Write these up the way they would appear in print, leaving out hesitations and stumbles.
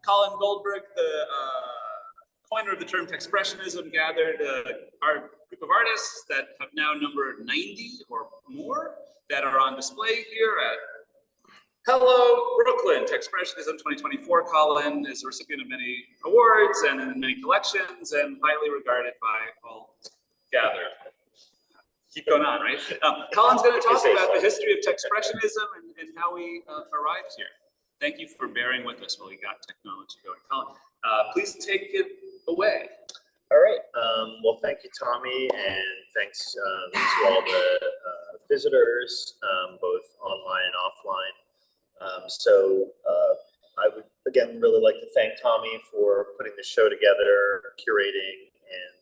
Colin Goldberg, the coiner of the term Techspressionism, gathered our group of artists that have now numbered 90 or more that are on display here at Hello Brooklyn, Techspressionism 2024. Colin is a recipient of many awards and many collections and highly regarded by all gathered. Keep going on, right? Colin's going to talk about the history of Techspressionism and how we arrived here. Thank you for bearing with us while we got technology going. Colin, please take it away. All right. Well, thank you, Tommy, and thanks to all the visitors, both online and offline. I would, again, really like to thank Tommy for putting the show together, curating, and,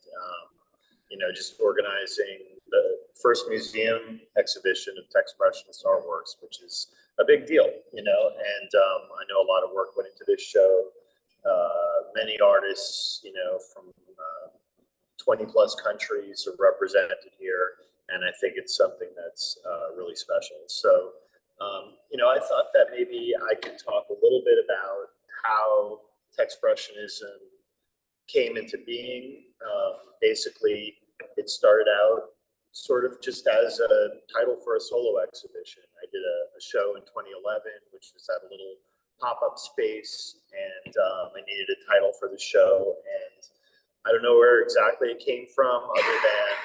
just organizing the first museum exhibition of Techspressionist artworks, which is a big deal, and I know a lot of work went into this show. Many artists, from 20 plus countries are represented here, and I think it's something that's really special. So, I thought that maybe I could talk a little bit about how Techspressionism came into being. Basically, it started out sort of just as a title for a solo exhibition. I did a show in 2011, which was at a little pop-up space, and I needed a title for the show, and I don't know where exactly it came from, other than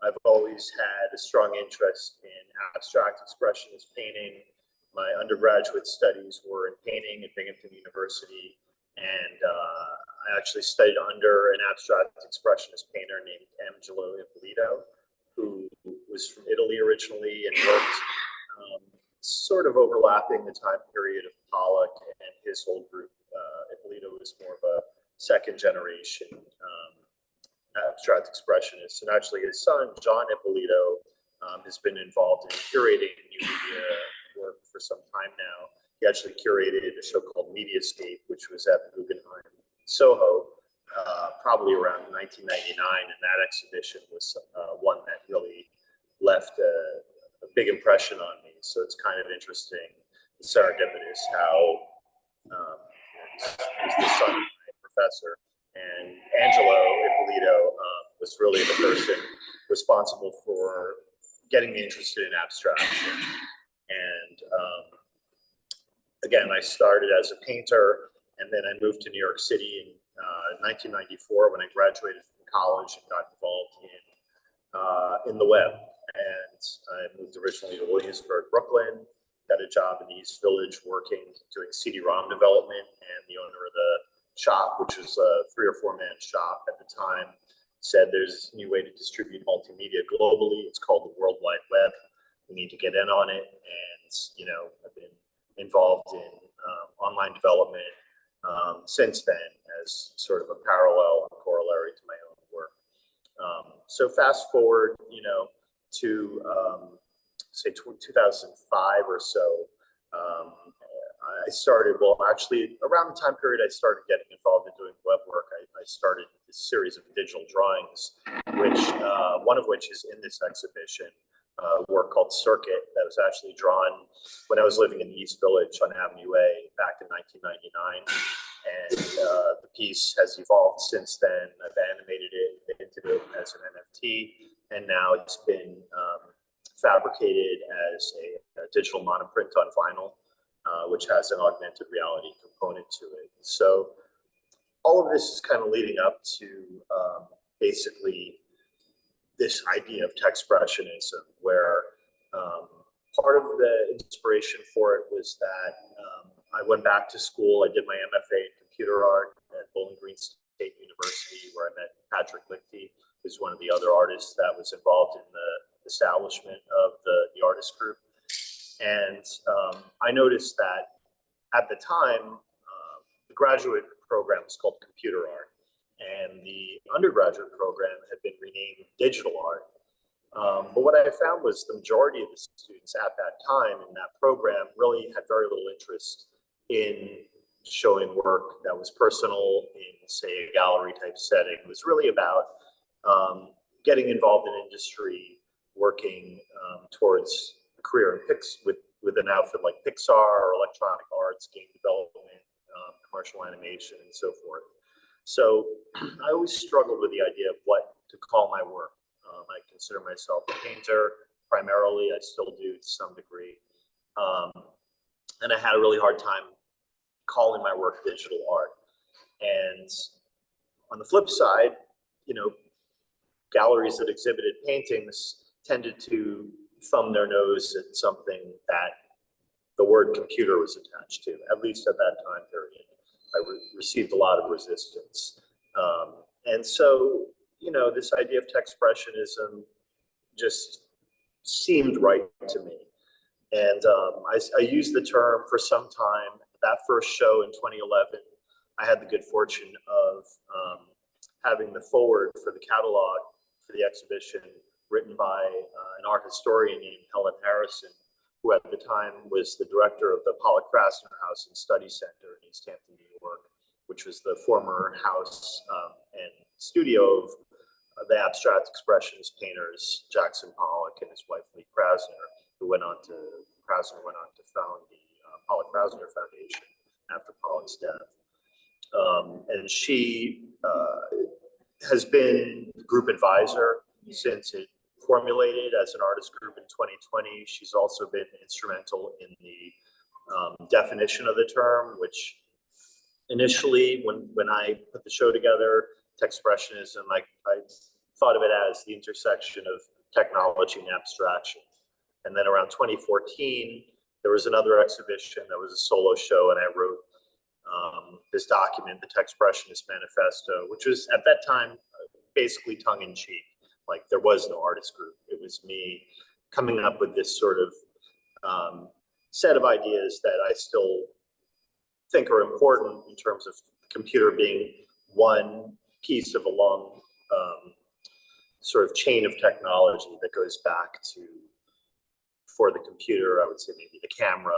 I've always had a strong interest in abstract expressionist painting. My undergraduate studies were in painting at Binghamton University, and I actually studied under an abstract expressionist painter named Angelo Ippolito, who was from Italy originally and worked sort of overlapping the time period of Pollock and his whole group. Ippolito was more of a second generation abstract expressionist, and actually his son, John Ippolito, has been involved in curating new media work for some time now. He actually curated a show called Mediascape, which was at the Guggenheim Soho, probably around 1999, and that exhibition was one that really left a big impression on me. So it's kind of interesting, serendipitous, how he's the son of my professor, and Angelo Ippolito was really the person responsible for getting me interested in abstraction. And again, I started as a painter, and then I moved to New York City in 1994 when I graduated from college and got involved in the web. And I moved originally to Williamsburg, Brooklyn, got a job in the East Village working, doing CD-ROM development, and the owner of the shop, which was a 3 or 4 man shop at the time, said there's a new way to distribute multimedia globally. It's called the World Wide Web. We need to get in on it. And, I've been involved in online development since then as sort of a parallel and corollary to my own work. So fast forward, to say 2005 or so, I started, well, actually around the time period I started getting involved in doing web work, I started this series of digital drawings, which one of which is in this exhibition, work called Circuit, that was actually drawn when I was living in the East Village on Avenue A back in 1999. And the piece has evolved since then. I've animated it, minted it as an NFT, and now it's been fabricated as a digital monoprint on vinyl, which has an augmented reality component to it. So all of this is kind of leading up to basically this idea of Techspressionism, where part of the inspiration for it was that I went back to school. I did my MFA in computer art at Bowling Green State University, where I met Patrick Lichty, who's one of the other artists that was involved in the establishment of the artist group. And I noticed that at the time, the graduate program was called computer art, and the undergraduate program had been renamed digital art. But what I found was the majority of the students at that time in that program really had very little interest in showing work that was personal in, say, a gallery type setting. It was really about getting involved in industry, working towards a career in with an outfit like Pixar or Electronic Arts, game development, commercial animation, and so forth. So I always struggled with the idea of what to call my work. I consider myself a painter primarily. I still do to some degree. And I had a really hard time calling my work digital art. And on the flip side, you know, galleries that exhibited paintings tended to thumb their nose at something that the word computer was attached to, at least at that time period. I received a lot of resistance. And so, you know, this idea of Techspressionism just seemed right to me. And I used the term for some time. That first show in 2011, I had the good fortune of having the forward for the catalog for the exhibition written by an art historian named Helen Harrison, who at the time was the director of the Pollock-Krasner House and Study Center in East Hampton, New York, which was the former house and studio of the abstract expressionist painters Jackson Pollock and his wife Lee Krasner, who went on to found the Pollock-Krasner Foundation after Pollock's death. And she has been group advisor since it formulated as an artist group in 2020. She's also been instrumental in the definition of the term, which initially, when I put the show together, Techspressionism, I thought of it as the intersection of technology and abstraction. And then around 2014, there was another exhibition that was a solo show, and I wrote this document, the Techspressionist Manifesto, which was at that time basically tongue-in-cheek. Like, there was no artist group. It was me coming up with this sort of set of ideas that I still think are important in terms of the computer being one piece of a long sort of chain of technology that goes back to, for the computer, I would say maybe the camera,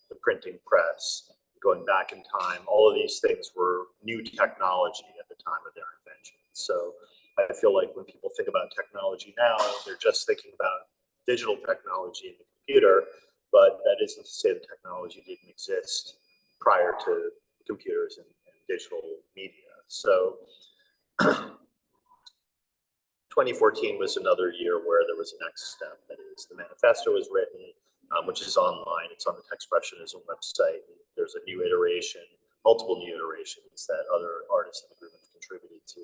the printing press, going back in time. All of these things were new technology at the time of their invention. So I feel like when people think about technology now, they're just thinking about digital technology in the computer, but that isn't to say the technology didn't exist prior to computers and digital media. So 2014 was another year where there was a next step. That is, the manifesto was written, which is online. It's on the Techspressionism website. There's a new iteration, multiple new iterations that other artists in the group have contributed to.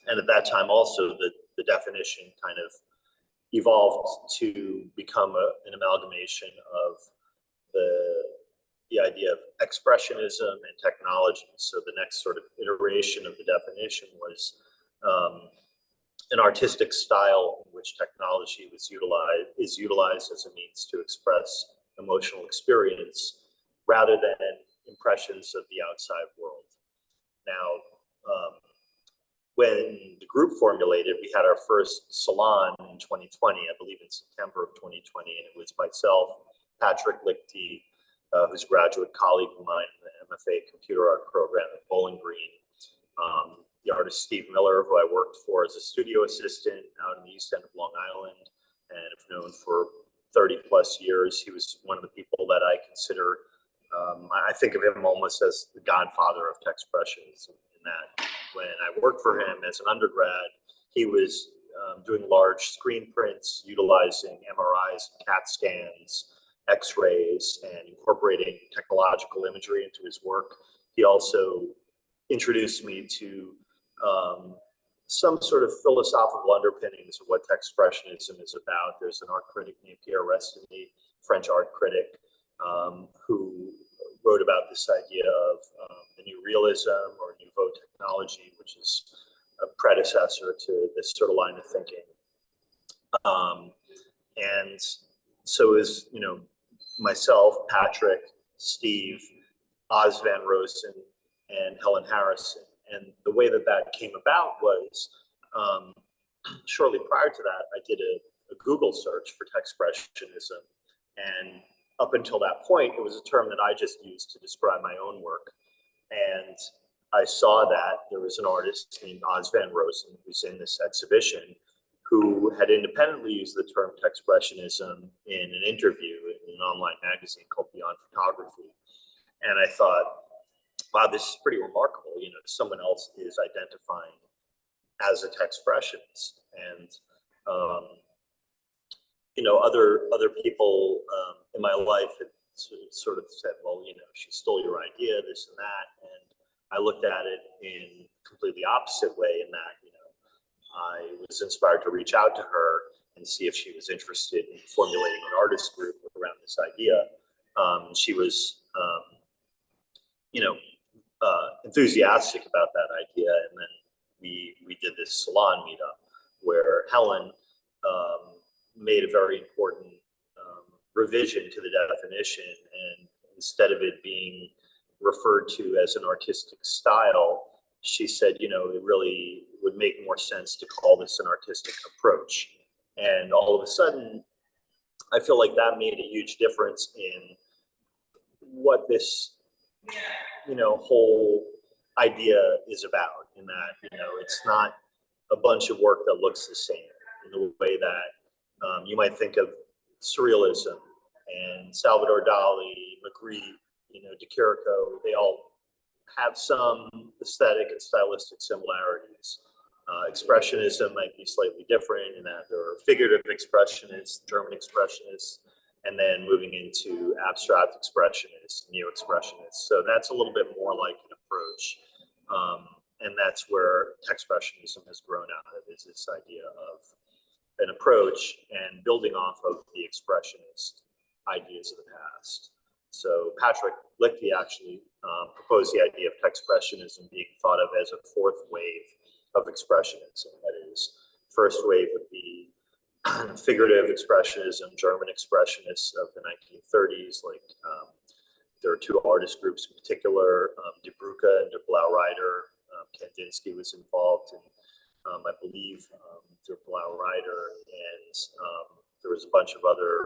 And at that time also, the definition kind of evolved to become an amalgamation of the idea of expressionism and technology. So the next sort of iteration of the definition was an artistic style in which technology is utilized as a means to express emotional experience rather than impressions of the outside world. Now, when the group formulated, we had our first salon in 2020, I believe in September of 2020, and it was myself, Patrick Lichty, who's a graduate colleague of mine in the MFA computer art program at Bowling Green, the artist Steve Miller, who I worked for as a studio assistant out in the East End of Long Island, and have known for 30 plus years. He was one of the people that I consider, I think of him almost as the godfather of Techspressionism, in that when I worked for him as an undergrad, he was doing large screen prints, utilizing MRIs, CAT scans, X-rays, and incorporating technological imagery into his work. He also introduced me to some sort of philosophical underpinnings of what Techspressionism is about. There's an art critic named Pierre Restany, French art critic, who wrote about this idea of the new realism or nouveau technology, which is a predecessor to this sort of line of thinking. And so is, you know, myself, Patrick, Steve, Oz Van Rosen, and Helen Harrison. And the way that that came about was shortly prior to that, I did a Google search for Techspressionism. And up until that point, it was a term that I just used to describe my own work. And I saw that there was an artist named Oz Van Rosen, who's in this exhibition, who had independently used the term Techspressionism in an interview in an online magazine called Beyond Photography. And I thought, wow, this is pretty remarkable. You know, someone else is identifying as a Techspressionist, and you know, other people in my life had sort of said, well, you know, she stole your idea, this and that, and I looked at it in a completely opposite way. In that, you know, I was inspired to reach out to her and see if she was interested in formulating an artist group around this idea. She was, you know, enthusiastic about that idea, and then we did this salon meetup where Helen made a very important revision to the definition, and instead of it being referred to as an artistic style, she said, you know, it really would make more sense to call this an artistic approach. And all of a sudden, I feel like that made a huge difference in what this, you know, whole idea is about. In that, you know, it's not a bunch of work that looks the same in the way that you might think of surrealism and Salvador Dali, Magritte, you know, De Chirico. They all have some aesthetic and stylistic similarities. Expressionism might be slightly different in that there are figurative expressionists, German expressionists, and then moving into abstract expressionists, neo-expressionists. So that's a little bit more like an approach. And that's where Techspressionism has grown out of, is this idea of an approach and building off of the expressionist ideas of the past. So Patrick Lichty actually proposed the idea of Techspressionism being thought of as a fourth wave of expressionism. That is, first wave would be figurative expressionism, German expressionists of the 1930s. Like there are two artist groups in particular, De Brucke and De Blaureiter. Kandinsky was involved, and I believe De Blaureiter, and there was a bunch of other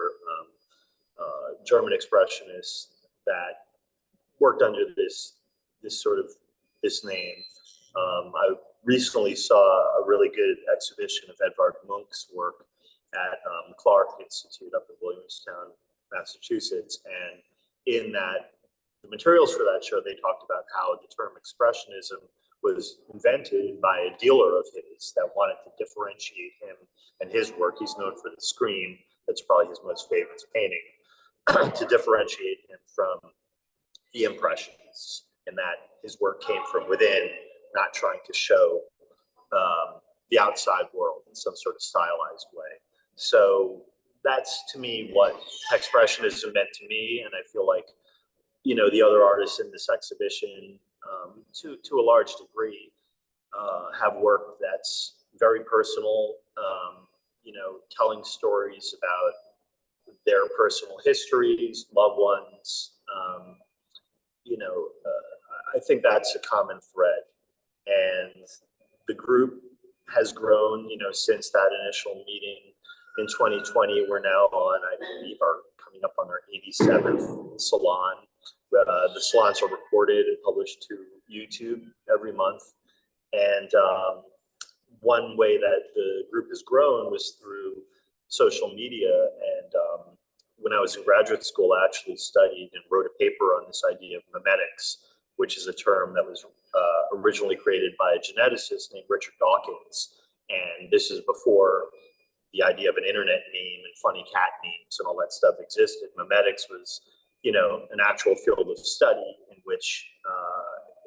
German expressionists that worked under this name. I recently saw a really good exhibition of Edvard Munch's work at Clark Institute up in Williamstown, Massachusetts, and in that, the materials for that show, they talked about how the term expressionism was invented by a dealer of his that wanted to differentiate him and his work. He's known for the Scream, that's probably his most famous painting, to differentiate him from the Impressionists, and that his work came from within, not trying to show the outside world in some sort of stylized way. So that's, to me, what Techspressionism meant to me, and I feel like, you know, the other artists in this exhibition, to a large degree, have work that's very personal, you know, telling stories about their personal histories, loved ones. You know, I think that's a common thread, and the group has grown, you know, since that initial meeting in 2020. We're now on, I believe, coming up on our 87th salon. The salons are recorded and published to YouTube every month. And one way that the group has grown was through social media. And when I was in graduate school, I actually studied and wrote a paper on this idea of memetics, which is a term that was originally created by a geneticist named Richard Dawkins. And this is before the idea of an internet meme and funny cat memes and all that stuff existed. Memetics was, you know, an actual field of study in which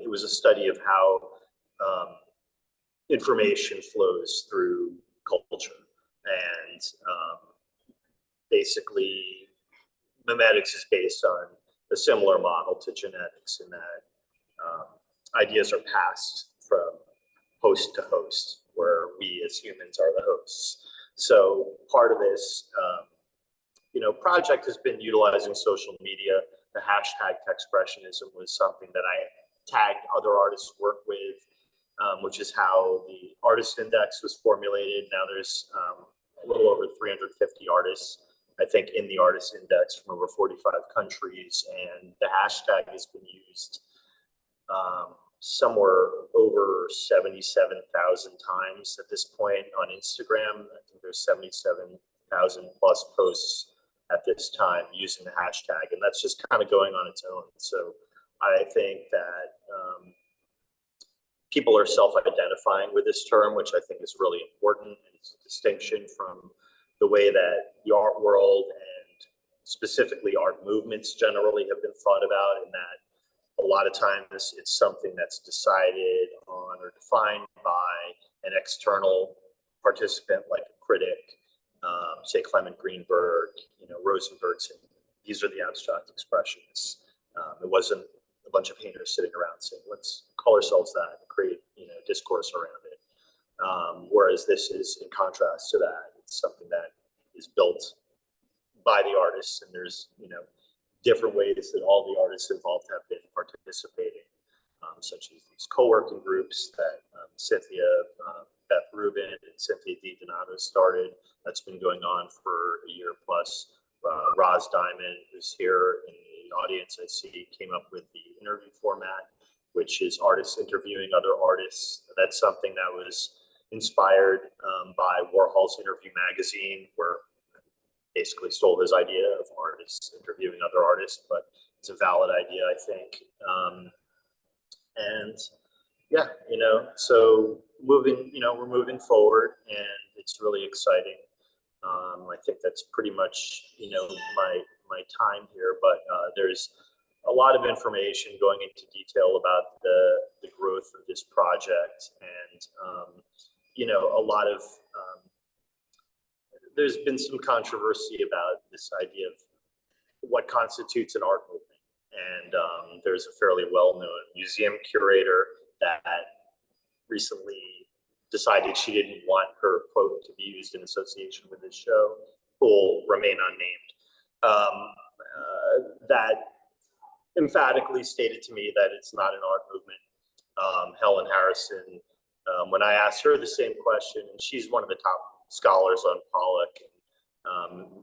it was a study of how information flows through culture. And basically, memetics is based on a similar model to genetics in that ideas are passed from host to host, where we as humans are the hosts. So part of this, you know, project has been utilizing social media. The hashtag Techspressionism was something that I tagged other artists' work with, which is how the artist index was formulated. Now there's a little over 350 artists, I think, in the artist index from over 45 countries, and the hashtag has been used somewhere over 77,000 times at this point on Instagram. I think there's 77,000 plus posts at this time using the hashtag, and that's just kind of going on its own. So I think that people are self-identifying with this term, which I think is really important. It's a distinction from the way that the art world and specifically art movements generally have been thought about, in that a lot of times it's something that's decided on or defined by an external participant, like a critic, say Clement Greenberg, Rosenberg. These are the abstract expressionists. It wasn't a bunch of painters sitting around saying, let's call ourselves that and create, discourse around it. Whereas this is in contrast to that. It's something that is built by the artists, and there's, different ways that all the artists involved have been participating, such as these co-working groups that Cynthia, Beth Rubin, and Cynthia D. Donato started. That's been going on for a year plus. Roz Diamond, who's here in the audience, I see, came up with the interview format, which is artists interviewing other artists. That's something that was inspired by Warhol's Interview magazine, where basically stole his idea of artists interviewing other artists, but it's a valid idea, I think. And yeah, so we're moving forward, and it's really exciting. I think that's pretty much, my time here, but there's a lot of information going into detail about the growth of this project, and a lot of there's been some controversy about this idea of what constitutes an art movement. And there's a fairly well-known museum curator that recently decided she didn't want her quote to be used in association with this show, who will remain unnamed, that emphatically stated to me that it's not an art movement. Helen Harrison, when I asked her the same question, and she's one of the top scholars on Pollock,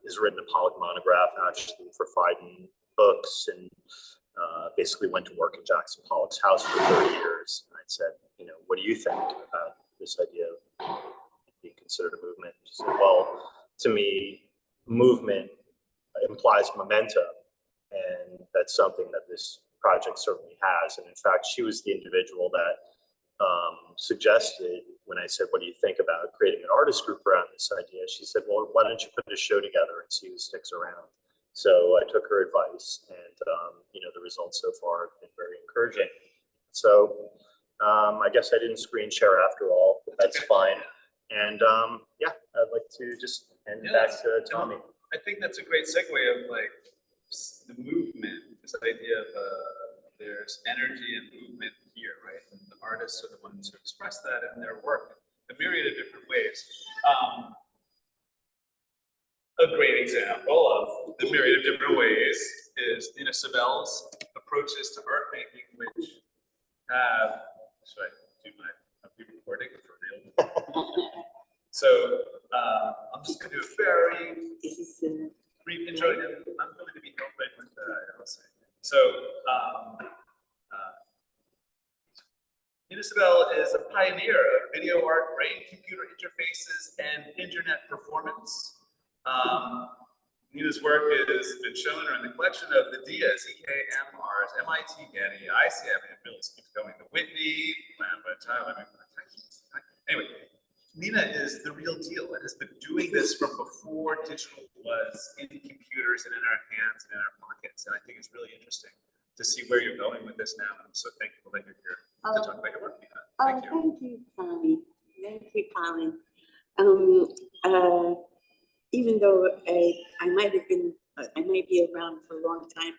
has written a Pollock monograph actually for Fiden Books, and basically went to work in Jackson Pollock's house for 30 years. And I said, what do you think about this idea of being considered a movement? She said, well, to me, movement implies momentum, and that's something that this project certainly has. And in fact, she was the individual that suggested, when I said, what do you think about creating an artist group around this idea? She said, well, why don't you put a show together and see who sticks around? So I took her advice, and the results so far have been very encouraging. So I guess I didn't screen share after all, but that's fine. And yeah, I'd like to just hand back to Tommy. I think that's a great segue of like the movement, this idea of there's energy and movement here, right? And the artists are the ones who express that in their work in a myriad of different ways. A great example of the myriad of different ways is Sobell's approaches to art making, which have, should I do my recording for real? So I'm just going to do a very brief intro, and I'm going to be helping with the LSA. So Sobell is a pioneer of video art, brain-computer interfaces, and internet performance. Nina's work has been shown in the collection of the Diaz, EKMRs, MIT Getty, ICM, and it really keeps going. The Whitney, anyway, Nina is the real deal and has been doing this from before digital was in computers and in our hands and in our pockets. And I think it's really interesting to see where you're going with this now. I'm so thankful that you're here to talk about your work, Nina. Thank you. Thank you, Tommy. Thank you, Colin. Even though I might be around for a long time,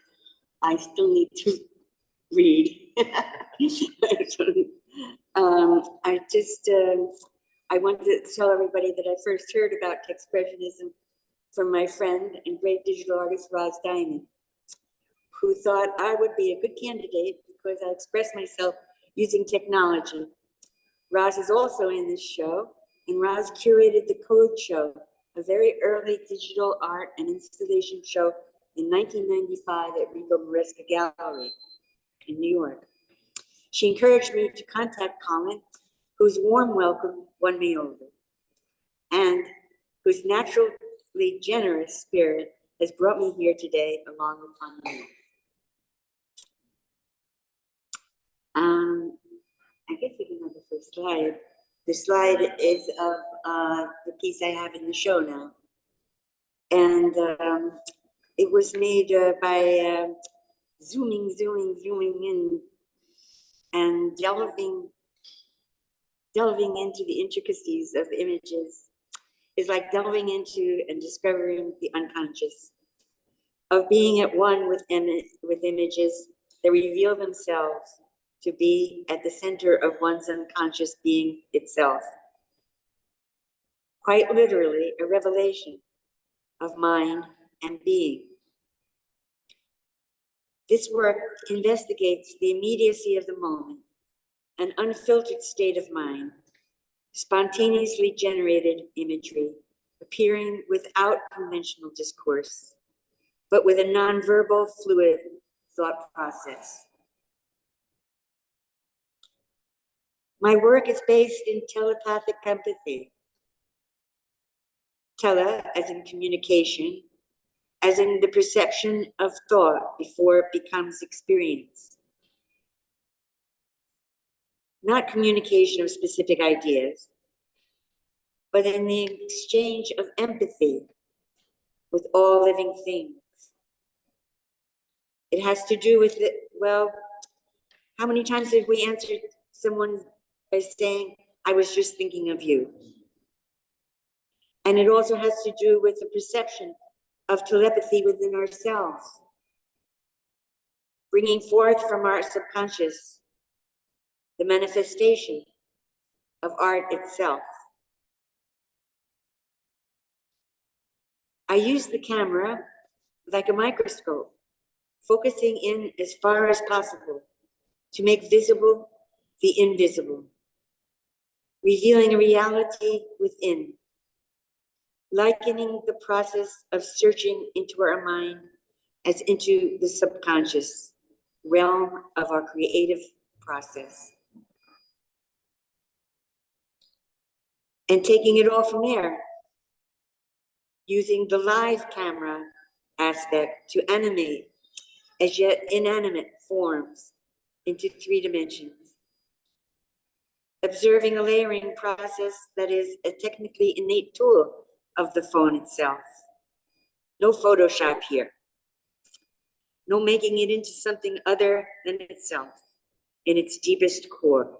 I still need to read. I wanted to tell everybody that I first heard about Techspressionism from my friend and great digital artist, Roz Diamond, who thought I would be a good candidate because I express myself using technology. Roz is also in this show, and Roz curated the Code Show, a very early digital art and installation show in 1995 at Rico Verostko Gallery in New York. She encouraged me to contact Colin, whose warm welcome won me over, and whose naturally generous spirit has brought me here today along with Tommy. I guess we can have the first slide. The slide is of the piece I have in the show now. And it was made by zooming in and delving into the intricacies of images is like delving into and discovering the unconscious, of being at one with images that reveal themselves to be at the center of one's unconscious being itself. Quite literally, a revelation of mind and being. This work investigates the immediacy of the moment, an unfiltered state of mind, spontaneously generated imagery, appearing without conventional discourse, but with a nonverbal, fluid thought process. My work is based in telepathic empathy. Tele, as in communication, as in the perception of thought before it becomes experience. Not communication of specific ideas, but in the exchange of empathy with all living things. It has to do with it. Well, how many times have we answered someone by saying, I was just thinking of you? And it also has to do with the perception of telepathy within ourselves, bringing forth from our subconscious the manifestation of art itself. I use the camera like a microscope, focusing in as far as possible to make visible the invisible, revealing a reality within, likening the process of searching into our mind as into the subconscious realm of our creative process. And taking it all from there, using the live camera aspect to animate as yet inanimate forms into 3 dimensions. Observing a layering process that is a technically innate tool of the phone itself. No Photoshop here. No making it into something other than itself in its deepest core.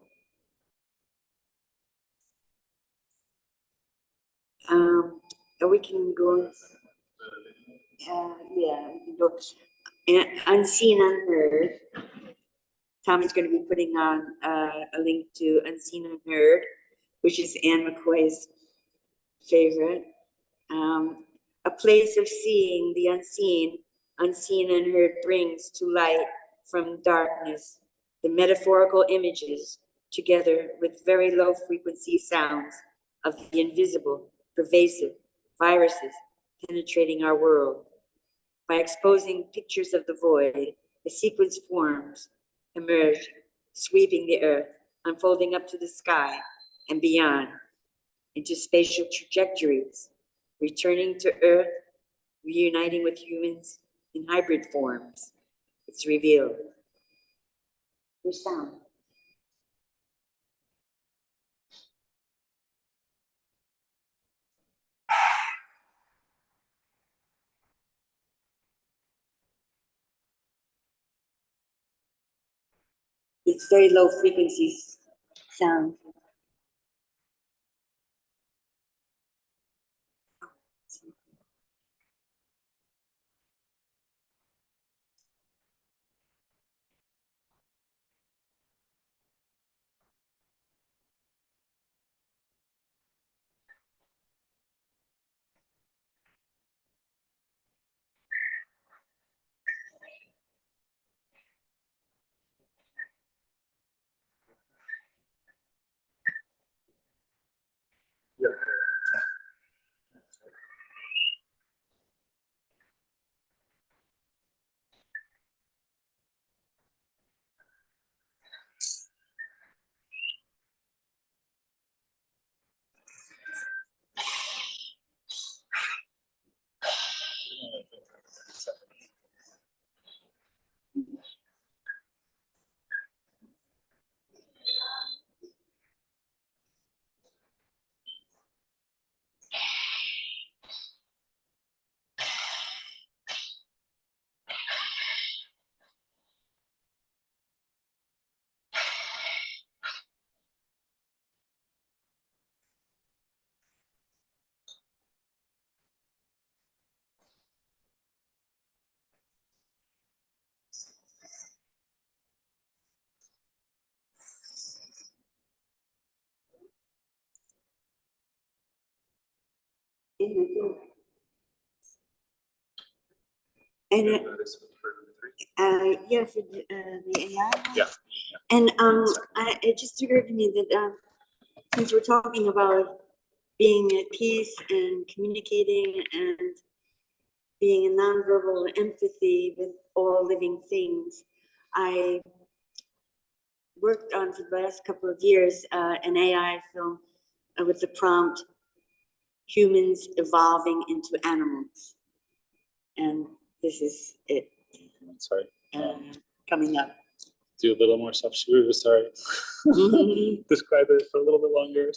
We can go, yeah, we can go. Unseen, Unheard. Tom is going to be putting on a link to Unseen, Unheard, which is Anne McCoy's favorite. A place of seeing the unseen, unseen unheard brings to light from darkness the metaphorical images together with very low frequency sounds of the invisible, pervasive viruses penetrating our world. By exposing pictures of the void, the sequence forms emerge, sweeping the earth, unfolding up to the sky and beyond, into spatial trajectories, returning to earth, reuniting with humans in hybrid forms. It's revealed. Your sound. It's very low frequencies sound. And This one for number 3. yeah, for the AI. Yeah. And it just occurred to me that since we're talking about being at peace and communicating and being in nonverbal empathy with all living things, I worked on for the last couple of years an AI film with the prompt "Humans Evolving into Animals," and this is it Sorry. coming up. Do a little more stuff. Sorry. Describe it for a little bit longer.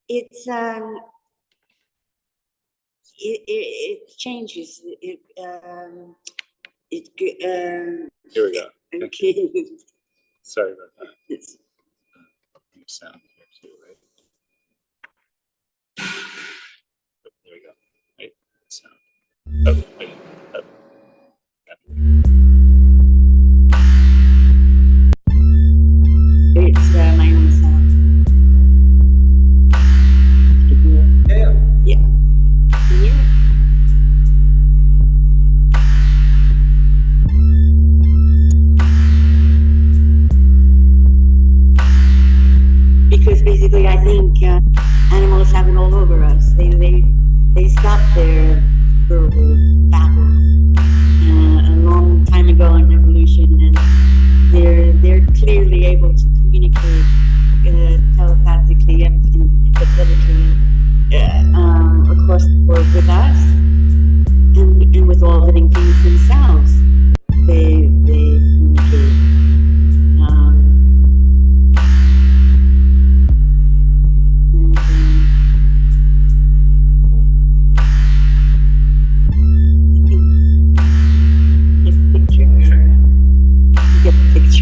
It changes. Here we go. Okay. Sorry about that. Your sound here too, right? There we go. Right. Sound. Oh, wait. Oh. It's my own sound. Yeah. Yeah. Can you? Because basically, I think animals have it all over us. They stop their verbal babble a long time ago in evolution, and they're clearly able to communicate telepathically and empathetically across the board with us and with all living things themselves. They communicate.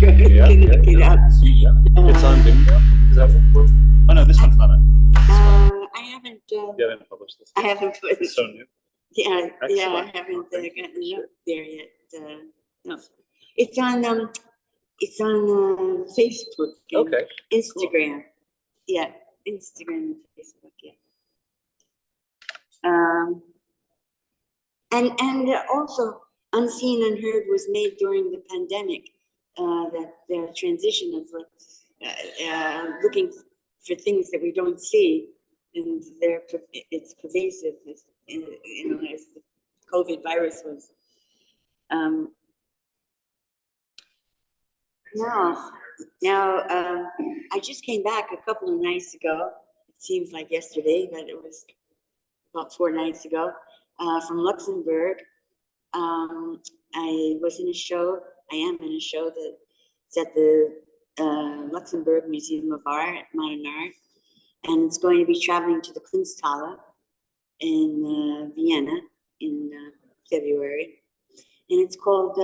Yeah. Look it up. Yeah. It's on Vimeo. Is that what we're? Oh no, this one's not on. I haven't. You haven't published this. I haven't put. It's so new. Yeah, I Excellent. haven't Okay. gotten it up there yet. No, it's on Facebook. And Okay. Instagram. Yeah, Instagram and Facebook. Yeah. And also, Unseen Unheard was made during the pandemic. That the transition of looking for things that we don't see, and it's pervasive. As the COVID virus was. Now, I just came back a couple of nights ago. It seems like yesterday, but it was about 4 nights ago from Luxembourg. I was in a show. I am in a show that's at the Luxembourg Museum of Art, Modern Art, and it's going to be traveling to the Kunsthalle in Vienna in February, and it's called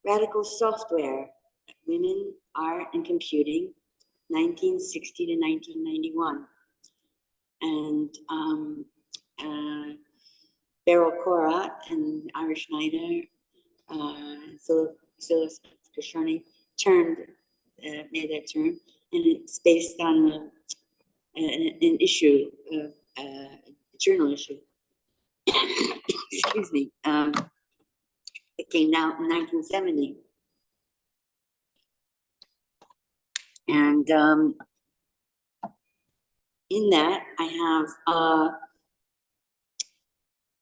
Radical Software: Women, Art, and Computing, 1960 to 1991, and Beryl Korat and Ira Schneider, Phyllis Kashani made that turn, and it's based on an issue, a journal issue. Excuse me. It came out in 1970, and in that I have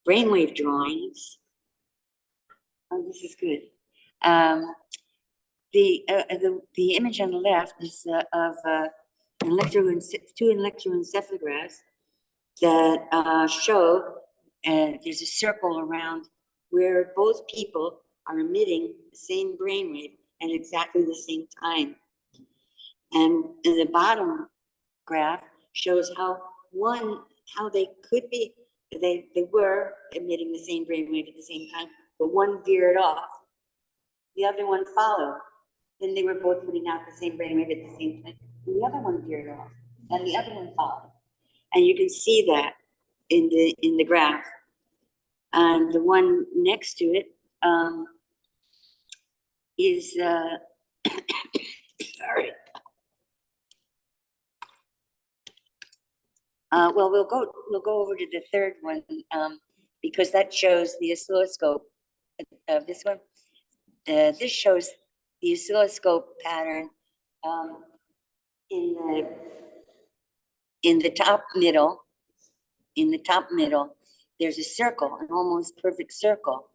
brainwave drawings. Oh, this is good. The image on the left is of two electroencephalographs that show there's a circle around where both people are emitting the same brainwave at exactly the same time. And the bottom graph shows how they could be, they were emitting the same brainwave at the same time, but one veered off, the other one followed. Then they were both putting out the same brainwave at the same time, and the other one veered off, and the other one followed. And you can see that in the graph. And the one next to it is sorry. Well, we'll go over to the third one, because that shows the oscilloscope of this one. This shows the oscilloscope pattern, in the top middle. In the top middle, there's a circle, an almost perfect circle.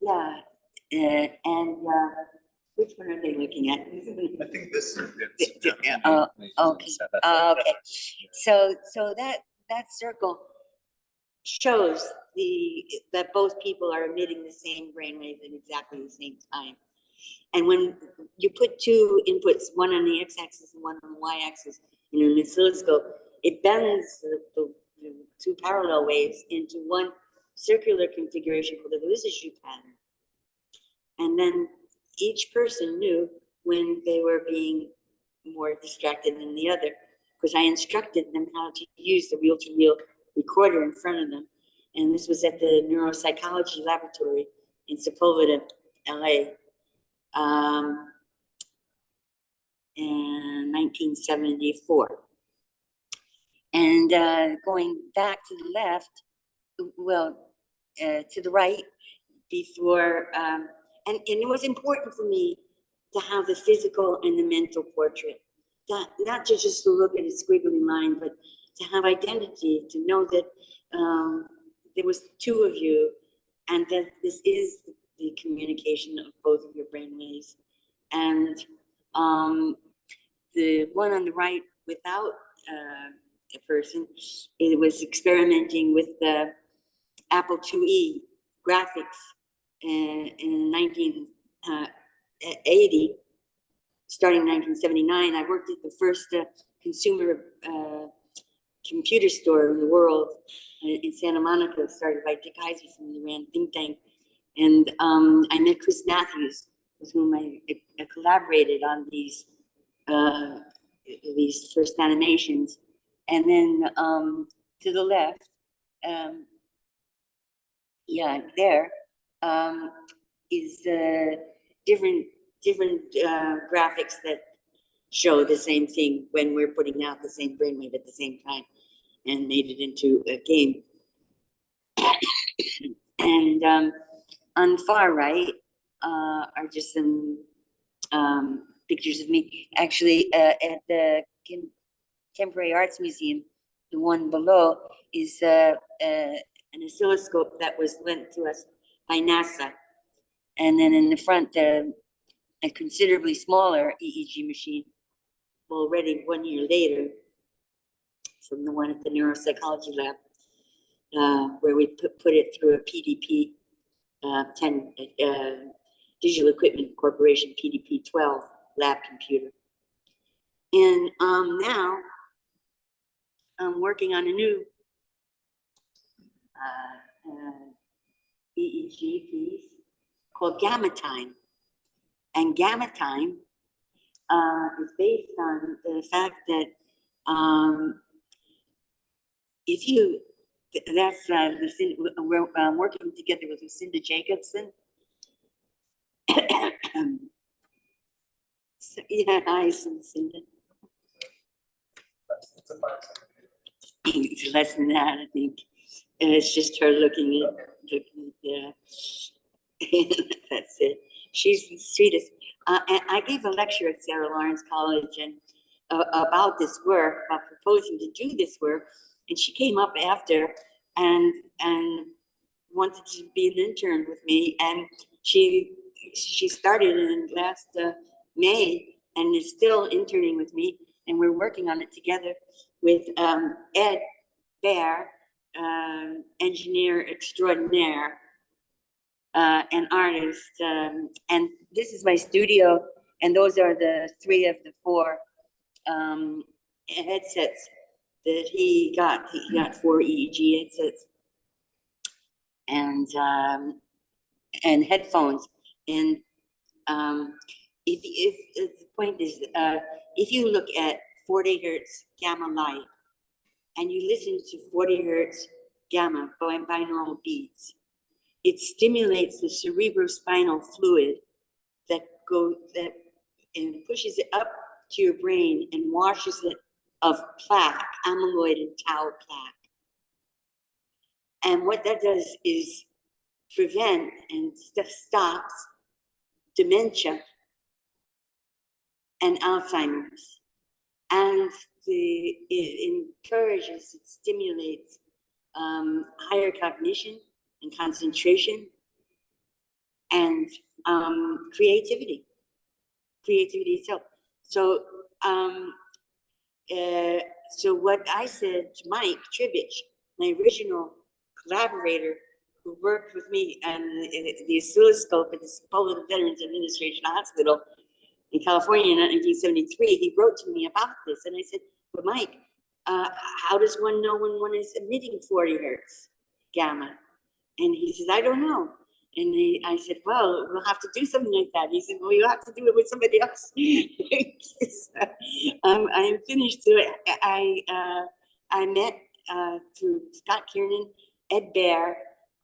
Yeah, and which one are they looking at? I think this is. Okay. Okay. So that circle shows that both people are emitting the same brainwave at exactly the same time. And when you put two inputs, one on the x-axis and one on the y-axis, in an oscilloscope, it bends the two parallel waves into one circular configuration called the Lissajous pattern. And then each person knew when they were being more distracted than the other, because I instructed them how to use the reel-to-reel recorder in front of them. And this was at the neuropsychology laboratory in Sepulveda, LA, in 1974. And going back to the left, well, to the right, before, and it was important for me to have the physical and the mental portrait, not to just look at a squiggly line, but to have identity, to know that there was two of you, and that this is the communication of both of your brainwaves. And the one on the right without a person, it was experimenting with the Apple IIe graphics in 1980, starting in 1979. I worked at the first consumer computer store in the world in Santa Monica, started by Dick Isaacson, who ran Think Tank. And I met Chris Matthews, with whom I collaborated on these first animations. And then to the left, yeah, there is different graphics that show the same thing when we're putting out the same brainwave at the same time, and made it into a game. And on the far right are just some pictures of me, actually, at the Contemporary Arts Museum. The one below is an oscilloscope that was lent to us by NASA. And then in the front, a considerably smaller EEG machine, already 1 year later, from the one at the neuropsychology lab, where we put it through a PDP 10 Digital Equipment Corporation PDP 12 lab computer. And now I'm working on a new EEG piece called Gamma Time. And Gamma Time is based on the fact that if you, that's we're working together with Lucinda Jacobson. So, yeah, hi, Lucinda. It's less than that, I think. And it's just her looking at, yeah. That's it. She's the sweetest. And I gave a lecture at Sarah Lawrence College and about this work, about proposing to do this work. And she came up after and wanted to be an intern with me. And she started in last May and is still interning with me. And we're working on it together with Ed Bear, engineer extraordinaire, an artist. And this is my studio. And those are the 3 of the 4 headsets that he got. He got 4 EEG headsets and headphones. And if the point is, if you look at 40 hertz gamma light and you listen to 40 hertz gamma binaural beats, it stimulates the cerebrospinal fluid that and pushes it up to your brain and washes it of plaque, amyloid and tau plaque. And what that does is prevent and stops dementia and Alzheimer's. And it encourages, it stimulates higher cognition and concentration and creativity itself. So, so what I said to Mike Trivich, my original collaborator who worked with me on the oscilloscope at the Spalter Veterans Administration Hospital in California in 1973, he wrote to me about this. And I said, but Mike, how does one know when one is emitting 40 hertz gamma? And he says, I don't know. And I said, well, we'll have to do something like that. He said, well, you have to do it with somebody else. I'm finished. So I met through Scott Kiernan, Ed Baer,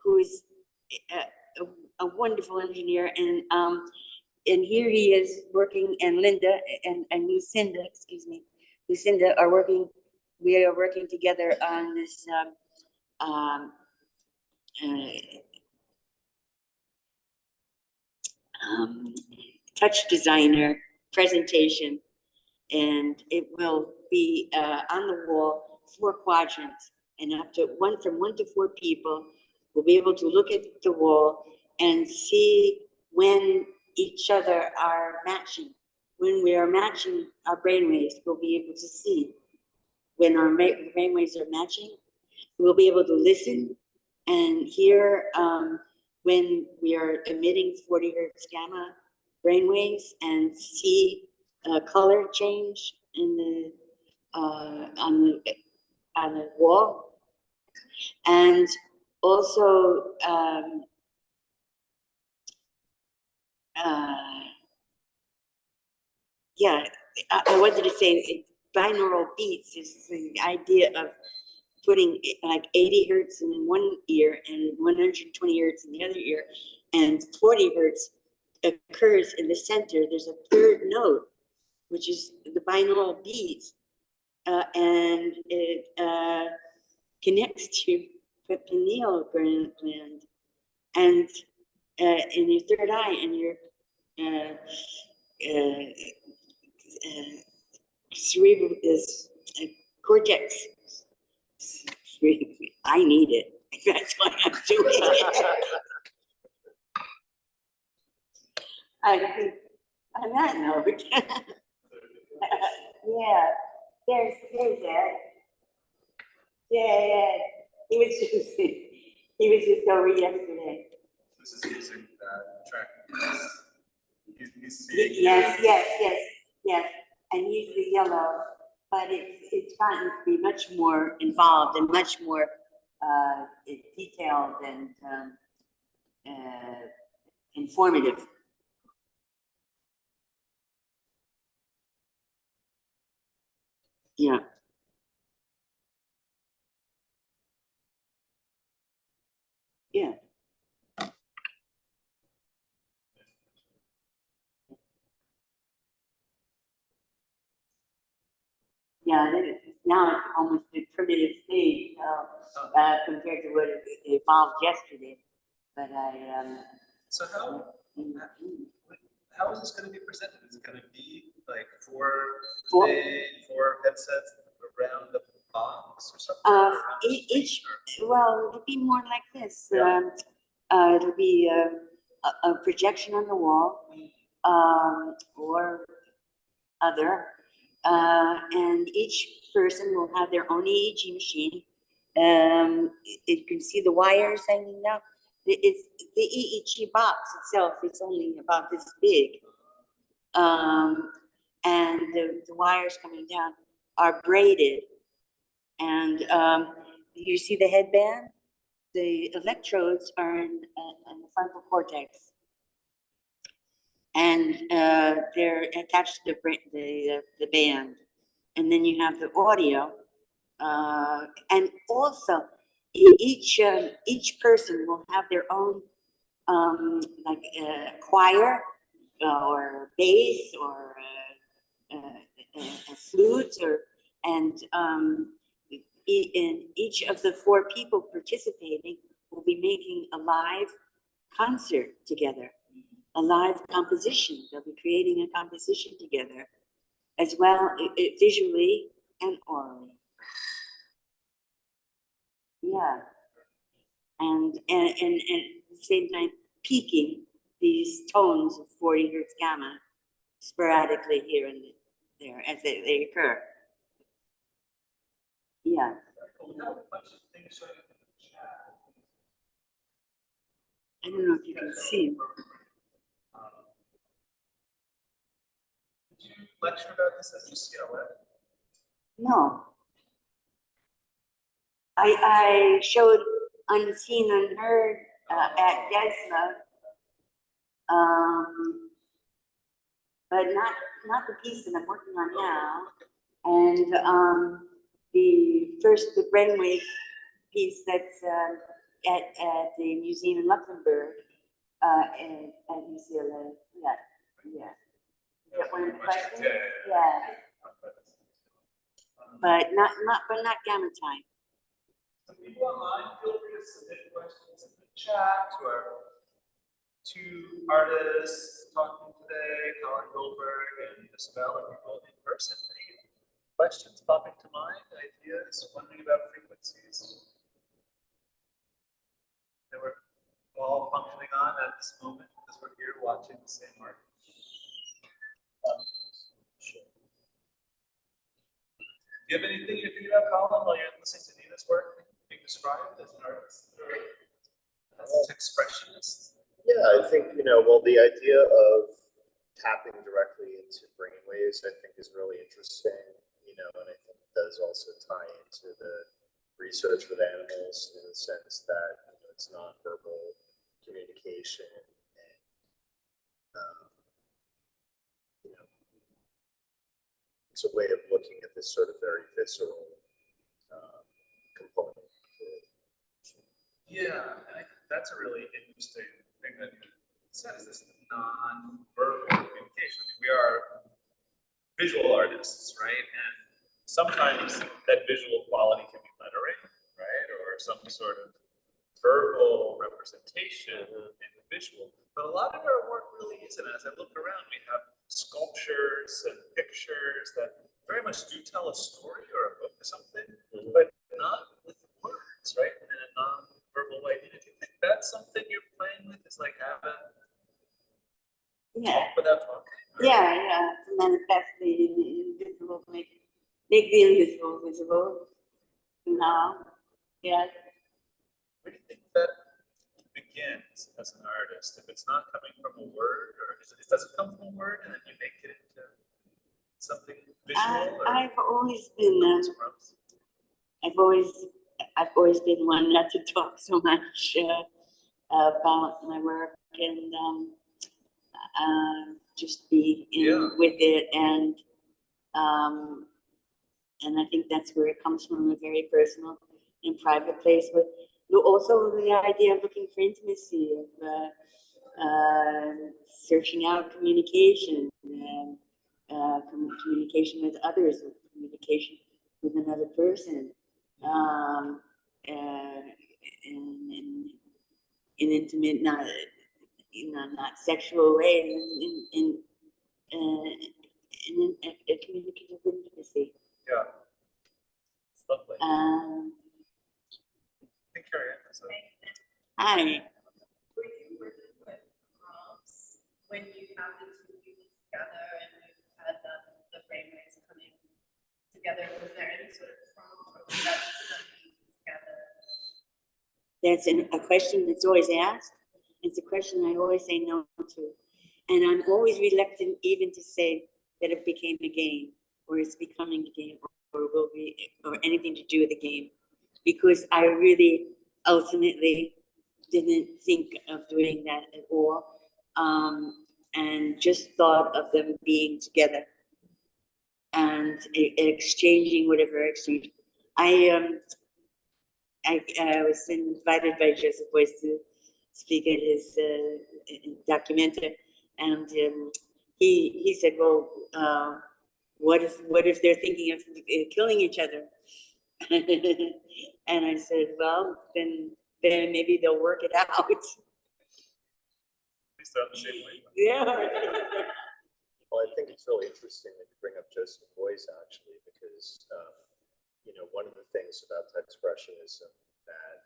who is a wonderful engineer. And here he is working, and Linda and Lucinda, excuse me, Lucinda are working, we are working together on this touch designer presentation, and it will be on the wall, 4 quadrants, and up to from 1 to 4 people will be able to look at the wall and see when each other are matching. When we are matching our brainwaves, we'll be able to see when our brainwaves are matching. We'll be able to listen and hear when we are emitting 40 hertz gamma brainwaves, and see color change in the on the wall, and also yeah, I wanted to say binaural beats is the idea of putting like 80 hertz in one ear and 120 hertz in the other ear, and 40 hertz occurs in the center. There's a third note, which is the binaural beats, and it connects to the pineal gland, and in your third eye, and your cerebral is cortex. I need it. That's why I'm doing it. On that note, yeah, there's that. Yeah, he was just over yesterday. This is using track. Yes, and he's the yellow, but it's gotten to be much more involved and much more detailed and informative. Yeah. Yeah. Yeah, now it's almost a primitive stage compared to what it evolved yesterday. But So how is this going to be presented? Is it going to be like four headsets around the box or something? Well, it'll be more like this. Yeah. It'll be a projection on the wall, or other, and each person will have their own EEG machine. You can see the wires hanging down. It's the EEG box itself is only about this big, and the wires coming down are braided, and you see the headband. The electrodes are in the frontal cortex, and they're attached to the band, and then you have the audio, and also each person will have their own like choir or bass or a flute, And in each of the 4 people participating will be making a live concert together, a live composition. They'll be creating a composition together as well, visually and orally. Yeah. And at the same time, peaking these tones of 40 hertz gamma sporadically here and there as they occur. Yeah. I don't know if you can see. Did you lecture about this at UCLA? No. I showed Unseen Unheard at DESMA, but not the piece that I'm working on now. And the brainwave piece that's at the museum in Luxembourg at UCLA. Yeah. Is that one of the questions? Yeah. But not gamma time. Some people online, feel free to submit questions in the chat to our 2 artists talking today, Colin Goldberg and Sobell, and people in person. Any questions popping to mind, ideas, wondering about frequencies that we're all functioning on at this moment because we're here watching the same art? Sure. Do you have anything you're thinking about, Colin, while you're listening to Nina's work? Being described as an artist, as a Techspressionist? Yeah, I think, well, the idea of tapping directly into brainwaves, I think, is really interesting, and I think it does also tie into the research with animals in the sense that, it's nonverbal communication and, it's a way of looking at this sort of very visceral component. Yeah, and I think that's a really interesting thing that you said, is this non-verbal communication. I mean, we are visual artists, right? And sometimes that visual quality can be lettering, right? Or some sort of verbal representation in the visual. But a lot of our work really isn't. As I look around, we have sculptures and pictures that very much do tell a story or a book or something, but not with words, right? In a non-verbal way. Do you think that's something you're playing with? Is like have a talk without talking? Yeah. To manifest the invisible, make the invisible visible. Yeah. Where do you think that begins as an artist? If it's not coming from a word, or does it come from a word and then you make it into something visual? I've always been. I've always been one not to talk so much about my work and just be with it, and I think that's where it comes from, a very personal and private place. But also the idea of looking for intimacy, of searching out communication, and communication with others, or communication with another person. In intimate, not sexual way, in a communicative intimacy. Yeah, it's lovely. Take care. Hi. Were you working with prompts when you had the 2 people together and you had the brainwaves coming together? Was there any sort of prompt, or was that just them being together? That's a question that's always asked. It's a question I always say no to. And I'm always reluctant even to say that it became a game, or it's becoming a game, or will be, or anything to do with the game. Because I really ultimately didn't think of doing that at all. And just thought of them being together and exchanging whatever exchange. I was invited by Joseph Boyce to speak at his documentary, and he said, well, what if they're thinking of killing each other? And I said, well, then maybe they'll work it out. At least they're on the same wavelength. Yeah. Well, I think it's really interesting that you bring up Joseph Beuys, actually, because, you know, one of the things about Techspressionism that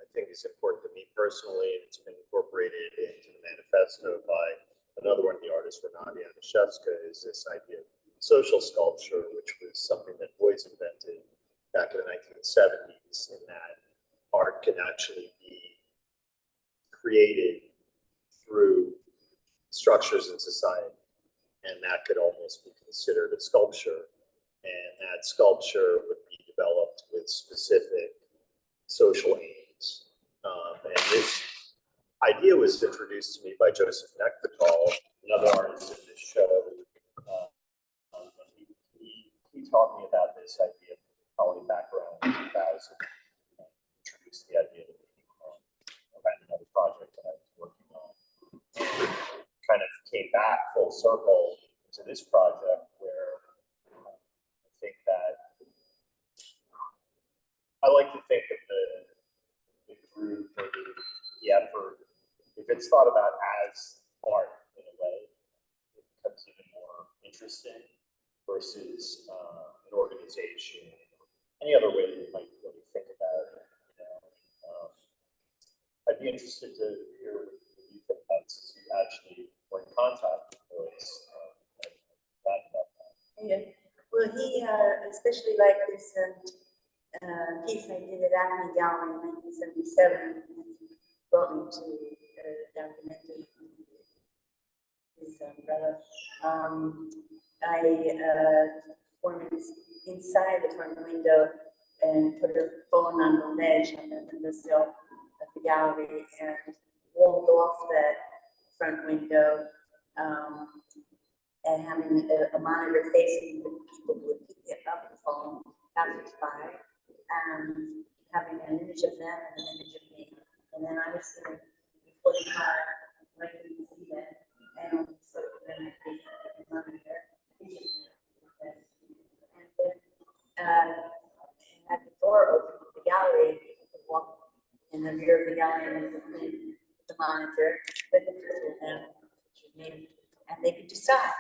I think is important to me personally, and it's been incorporated into the manifesto by another one of the artists, Renata Januszewska, is this idea of social sculpture, which was something that Beuys invented back in the 1970s, in that art can actually be created through structures in society, and that could almost be considered a sculpture, and that sculpture would be developed with specific social aims. And this idea was introduced to me by Joseph Neckbetal, another artist in this show. He taught me about this idea probably back around 2000, and introduced the idea to me around another project that I was working on. Kind of came back full circle to this project where I think that I like to think of the group or the effort, if it's thought about as art in a way, it becomes even more interesting versus an organization, or any other way that you might really think about it. You know, I'd be interested to hear what you think about it, since you actually were in contact with us about that. Yeah. Well, he especially liked this piece I did at Acme Gallery in 1977. Brought me to documentary his brother. I formed inside the front window and put a phone on the ledge on the windowsill of the gallery and walled off that front window, and having a monitor facing the people who would pick up the phone, passers-by, and having an image of them and an image of me. And then I was sitting before the car, like you can see that, and so then I could monitor. And then at the door open to the gallery, you could walk in the rear of the gallery and the monitor with the picture of them, and they could decide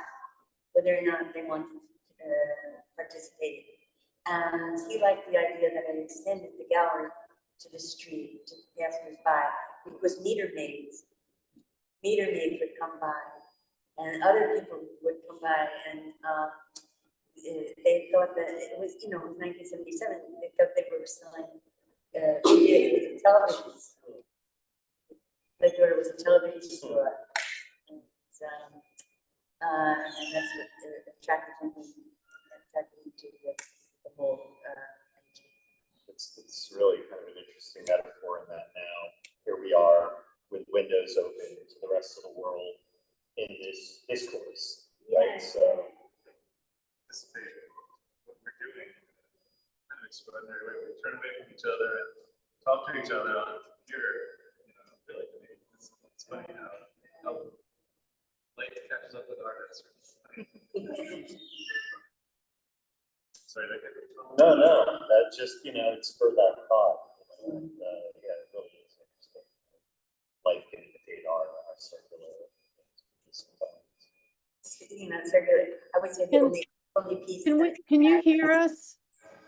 whether or not they wanted to participate. And he liked the idea that I extended the gallery to the street, to the passers-by, because meter maids would come by, and other people would come by, and they thought that it was, you know, it was 1977. They thought they were selling television. They thought it was a television store, and that's what attracted me to the whole. It's really kind of an interesting metaphor in that now here we are with windows open to the rest of the world in this discourse, right? So This is what we're doing in kind of extraordinary way. We turn away from each other and talk to each other on a computer. You know, I feel like it's funny how light catches up with artists. Sorry, that could be no, that just, you know, it's for that thought. And, yeah, it really is interesting. Life can imitate art, our circular. Speaking of circular, I would say the only piece. Can you hear us?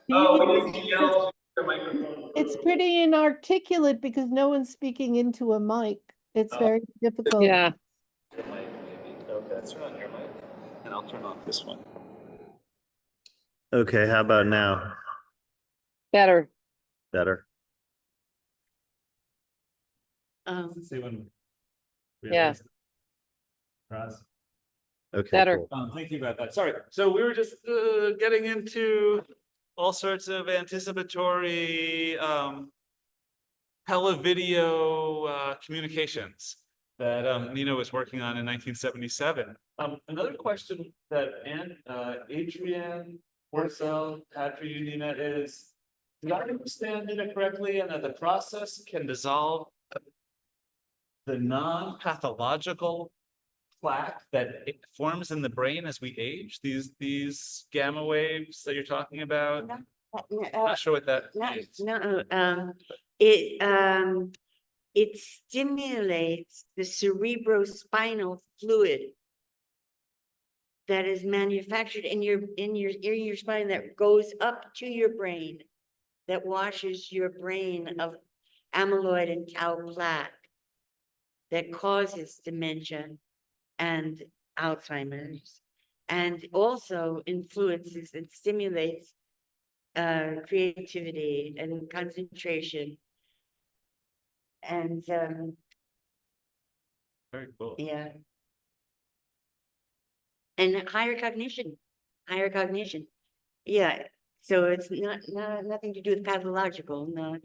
Do you hear we us? need to yell the microphone. It's pretty inarticulate because no one's speaking into a mic. It's very difficult. Yeah. Your mic, maybe. Okay, let's turn on your mic, and I'll turn off this one. Okay, how about now? Better. Better. See when. Yeah. Ross? Okay. Better. Cool. Thank you about that. Sorry. So we were just getting into all sorts of anticipatory televideo communications that Nina was working on in 1977. Another question that Adrienne Porcel had for you, Nina, is, did I understand Nina correctly, and that the process can dissolve the non-pathological plaque that it forms in the brain as we age? These gamma waves that you're talking about? Not sure what that means. It stimulates the cerebrospinal fluid that is manufactured in your spine that goes up to your brain, that washes your brain of amyloid and tau plaque that causes dementia and Alzheimer's, and also influences and stimulates creativity and concentration. And Very cool. yeah. And higher cognition. Yeah, so it's nothing to do with pathological, no.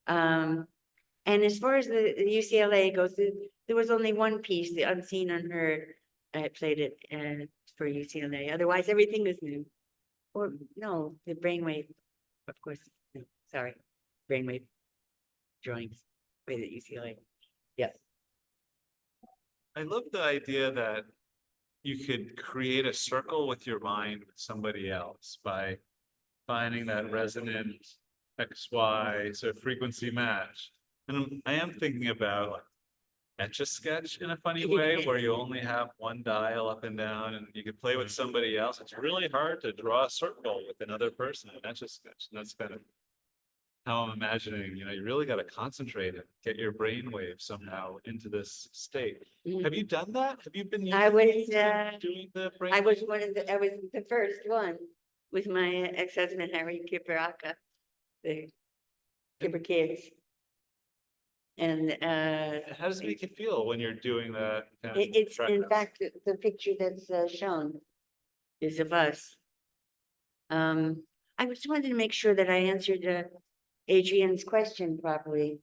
And as far as the UCLA goes, there was only one piece, the Unseen Unheard. I played it for UCLA. Otherwise, everything was new. Or no, the brainwave, of course. No, sorry, brainwave drawings played at UCLA. Yeah. I love the idea that you could create a circle with your mind with somebody else by finding that resonant XY sort of frequency match. And I am thinking about like Etch-a-Sketch in a funny way, where you only have one dial up and down and you can play with somebody else. It's really hard to draw a circle with another person in Etch-a-Sketch. And that's kind of how I'm imagining, you really got to concentrate and get your brain waves somehow into this state. Have you done that? Have you been I was doing the brain? I was the first one with my ex-husband Harry Kiparaka, the Kipper kids. And how does it make you feel when you're doing that? it's in fact the picture that's shown is of us. I just wanted to make sure that I answered Adrian's question properly.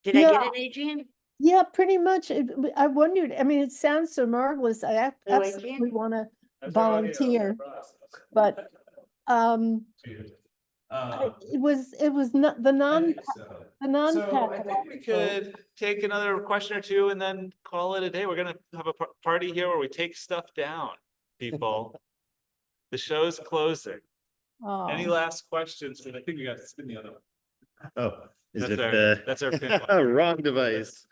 Did I get it, Adrian? Yeah, pretty much. I wondered, I mean, it sounds so marvelous. I absolutely want to volunteer, but it was not the non. So I think we could take another question or two and then call it a day. We're gonna have a party here where we take stuff down, people. The show's closing. Any last questions? I think we got to spin the other one. Oh, That's our pin one. wrong device?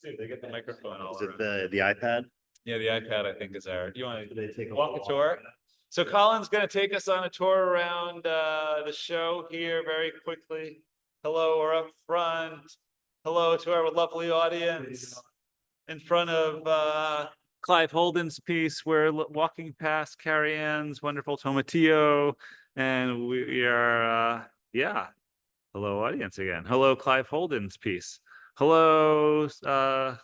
They get the microphone all Is it around. the iPad? Yeah, the iPad I think is ours. You want They take to walk a tour? So Colin's going to take us on a tour around the show here very quickly. Hello, we're up front. Hello to our lovely audience. In front of Clive Holden's piece, we're walking past Carrie Ann's wonderful Tomatillo, and we are, yeah. Hello, audience again. Hello, Clive Holden's piece. Hello, boy,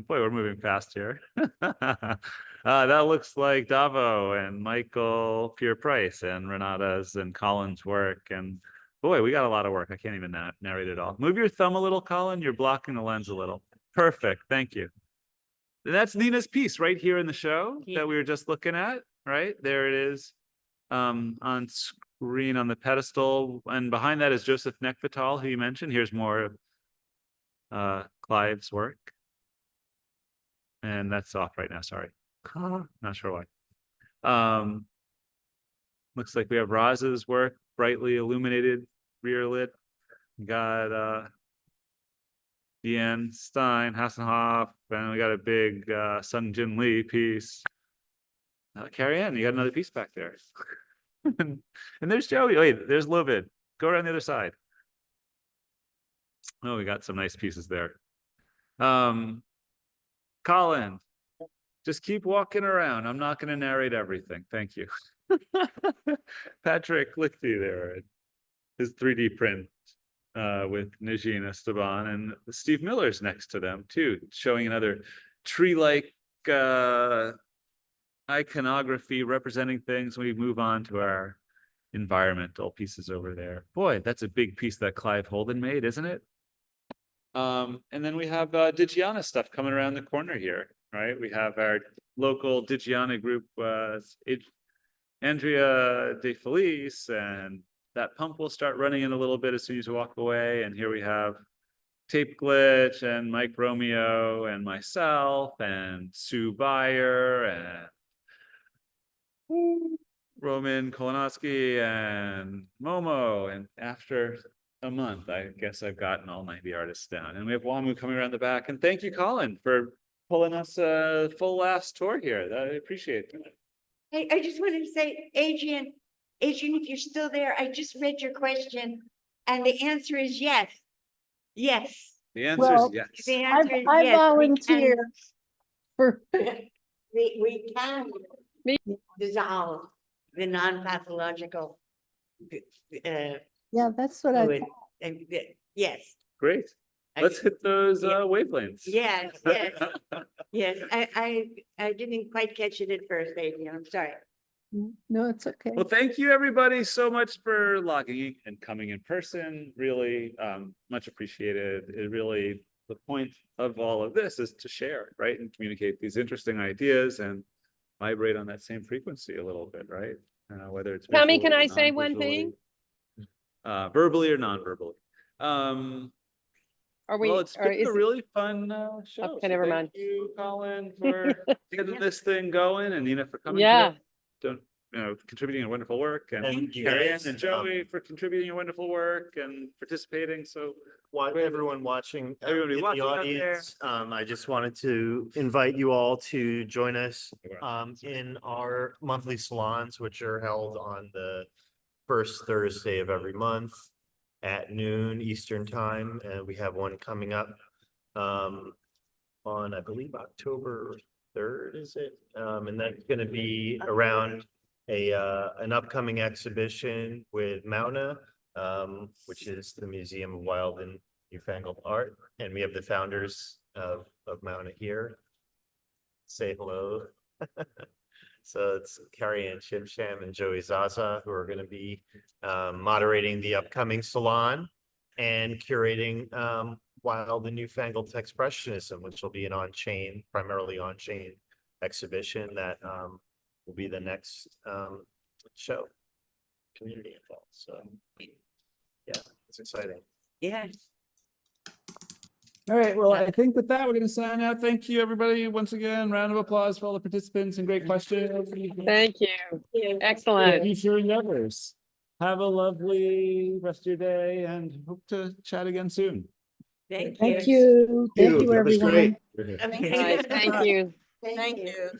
we're moving fast here. That looks like Davo and Michael Pierre Price and Renata's and Colin's work. And boy, we got a lot of work. I can't even narrate it all. Move your thumb a little, Colin. You're blocking the lens a little. Perfect. Thank you. That's Nina's piece right here in the show that we were just looking at. Right there it is on screen on the pedestal. And behind that is Joseph Nekvital, who you mentioned. Here's more of Clive's work. And that's off right now. Sorry. Not sure why. Looks like we have Roz's work, brightly illuminated, rear lit. We got Deanne Stein, Hasselhoff, and we got a big Sung Jin Lee piece. Carrie Ann, you got another piece back there. And there's Joey. Wait, there's Lovid. Go around the other side. Oh, we got some nice pieces there. Colin, just keep walking around. I'm not going to narrate everything. Thank you. Patrick Lichty there, his 3D print with Najin Esteban, and Steve Miller's next to them too, showing another tree-like iconography representing things. We move on to our environmental pieces over there. Boy, that's a big piece that Clive Holden made, isn't it? And then we have Digiana stuff coming around the corner here, right? We have our local Digiana group, Andrea De Felice, and that pump will start running in a little bit as soon as you walk away. And here we have Tape Glitch and Mike Romeo and myself and Sue Beyer and Roman Kolonowski and Momo. And after a month, I guess I've gotten all 90 artists down. And we have Wamu coming around the back. And thank you, Colin, for pulling us a full last tour here. I appreciate it. Hey, I just wanted to say, Adrian, if you're still there, I just read your question and the answer is yes. Yes. The answer Well, is yes. The answer is I yes. volunteer for, We can dissolve the non-pathological. yeah, that's what I fluid. thought. Yes. Great. I- Let's hit those yeah. wavelengths. Yes, yes, yes. I didn't quite catch it at first, Adrian. I'm sorry. No, it's okay. Well, thank you everybody so much for logging in and coming in person. Really much appreciated. It really, the point of all of this is to share, right? And communicate these interesting ideas and vibrate on that same frequency a little bit, right? Whether it's Tommy, visually can or I say one non-visually, thing? verbally or non-verbally. Are we, Well, it's or been is a really fun show. Okay, so never thank mind. you, Colin, for getting this thing going, and Nina for coming. Yeah. Today. Contributing your wonderful work, and Thank you, Carrie Ann guys. and Joey for contributing your wonderful work and participating. So Everyone watching, Everybody in the watching out there. audience, I just wanted to invite you all to join us in our monthly salons, which are held on the first Thursday of every month at noon Eastern time. And we have one coming up on, I believe, October 3rd, is it? And that's going to be around an upcoming exhibition with Mauna, which is the Museum of Wild and Newfangled Art. And we have the founders of Mauna here. Say hello. So it's Carrie Ann Shimsham and Joey Zaza, who are going to be moderating the upcoming salon and curating Wild and Newfangled Techspressionism, which will be an on-chain, primarily on-chain exhibition that will be the next show. Community involved. So yeah, it's exciting. Yes. all right, well, I think with that, we're going to sign out. Thank you, everybody. Once again, round of applause for all the participants and great questions. Thank you. Excellent. Future endeavors. Have a lovely rest of your day and hope to chat again soon. Thank you. Thank you. Thank you, That was everyone. great. Nice, thank you. Thank you.